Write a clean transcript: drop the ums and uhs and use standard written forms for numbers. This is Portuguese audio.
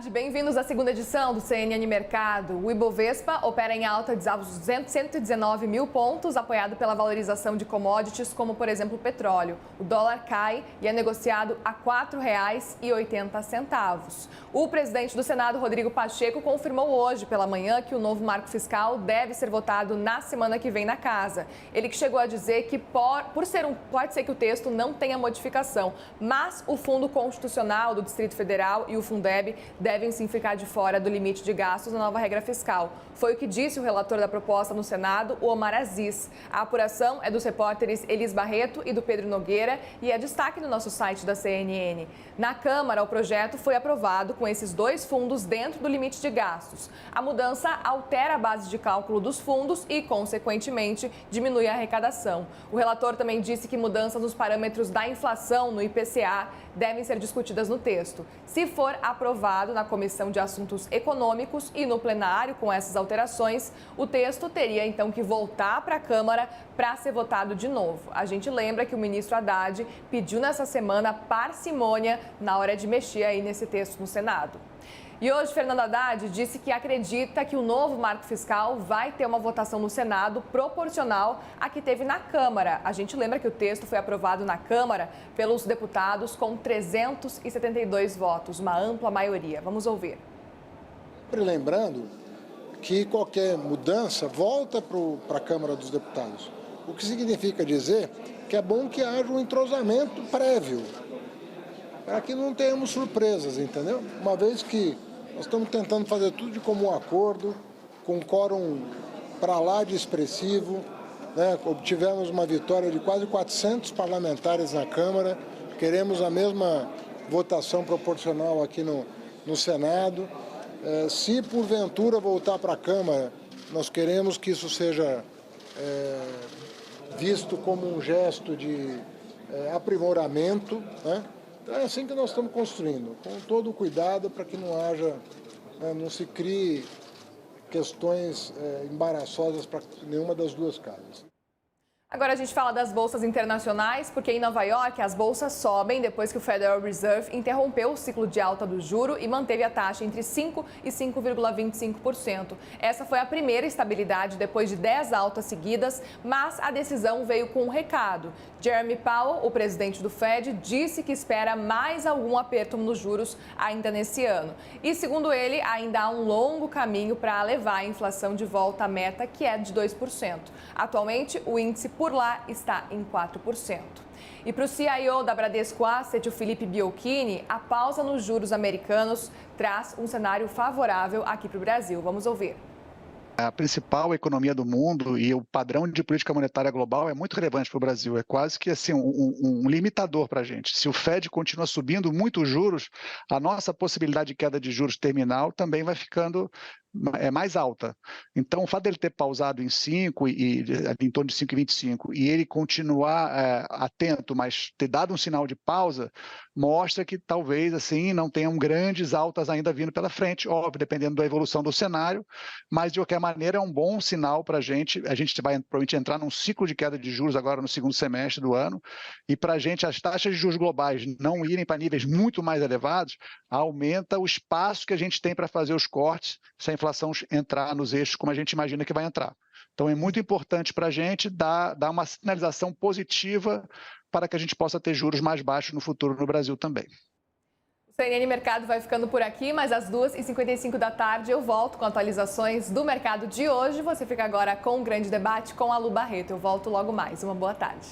tarde, bem-vindos à segunda edição do CNN Mercado. O Ibovespa opera em alta de 119 mil pontos, apoiado pela valorização de commodities como, por exemplo, o petróleo. O dólar cai e é negociado a R$ 4,80. O presidente do Senado, Rodrigo Pacheco, confirmou hoje pela manhã que o novo marco fiscal deve ser votado na semana que vem na casa. Ele que chegou a dizer que pode ser que o texto não tenha modificação, mas o Fundo Constitucional do Distrito Federal e o Fundeb devem sim ficar de fora do limite de gastos na nova regra fiscal. Foi o que disse o relator da proposta no Senado, o Omar Aziz. A apuração é dos repórteres Elis Barreto e do Pedro Nogueira e é destaque no nosso site da CNN. Na Câmara, o projeto foi aprovado com esses dois fundos dentro do limite de gastos. A mudança altera a base de cálculo dos fundos e, consequentemente, diminui a arrecadação. O relator também disse que mudanças nos parâmetros da inflação no IPCA devem ser discutidas no texto. Se for aprovado na Comissão de Assuntos Econômicos e no plenário com essas alterações, o texto teria então que voltar para a Câmara para ser votado de novo. A gente lembra que o ministro Haddad pediu nessa semana parcimônia na hora de mexer aí nesse texto no Senado. E hoje, Fernando Haddad disse que acredita que o novo marco fiscal vai ter uma votação no Senado proporcional à que teve na Câmara. A gente lembra que o texto foi aprovado na Câmara pelos deputados com 372 votos, uma ampla maioria. Vamos ouvir. Lembrando que qualquer mudança volta para a Câmara dos Deputados, o que significa dizer que é bom que haja um entrosamento prévio, para que não tenhamos surpresas, entendeu? Uma vez que nós estamos tentando fazer tudo de comum acordo, com quórum para lá de expressivo, né? Obtivemos uma vitória de quase 400 parlamentares na Câmara, queremos a mesma votação proporcional aqui no Senado. Se porventura voltar para a Câmara, nós queremos que isso seja visto como um gesto de aprimoramento, né? É assim que nós estamos construindo, com todo o cuidado para que não se crie questões embaraçosas para nenhuma das duas casas. Agora a gente fala das bolsas internacionais, porque em Nova York as bolsas sobem depois que o Federal Reserve interrompeu o ciclo de alta do juro e manteve a taxa entre 5% e 5,25%. Essa foi a primeira estabilidade depois de 10 altas seguidas, mas a decisão veio com um recado. Jeremy Powell, o presidente do Fed, disse que espera mais algum aperto nos juros ainda nesse ano. E, segundo ele, ainda há um longo caminho para levar a inflação de volta à meta, que é de 2%. Atualmente, o índice por lá está em 4%. E para o CIO da Bradesco Asset, o Felipe Biolchini, a pausa nos juros americanos traz um cenário favorável aqui para o Brasil. Vamos ouvir. A principal economia do mundo e o padrão de política monetária global é muito relevante para o Brasil. É quase que assim, um limitador para a gente. Se o Fed continua subindo muito os juros, a nossa possibilidade de queda de juros terminal também vai ficando mais alta. Então, o fato dele ter pausado em 5 e em torno de 5,25 e ele continuar atento, mas ter dado um sinal de pausa, mostra que talvez assim não tenham grandes altas ainda vindo pela frente, óbvio, dependendo da evolução do cenário, mas de qualquer maneira é um bom sinal para a gente. A gente vai provavelmente entrar num ciclo de queda de juros agora no segundo semestre do ano, e para a gente as taxas de juros globais não irem para níveis muito mais elevados, aumenta o espaço que a gente tem para fazer os cortes se a inflação entrar nos eixos como a gente imagina que vai entrar. Então é muito importante para a gente dar uma sinalização positiva para que a gente possa ter juros mais baixos no futuro no Brasil também. O CNN Mercado vai ficando por aqui, mas às 2h55 da tarde eu volto com atualizações do mercado de hoje. Você fica agora com um grande debate com a Lu Barreto. Eu volto logo mais. Uma boa tarde.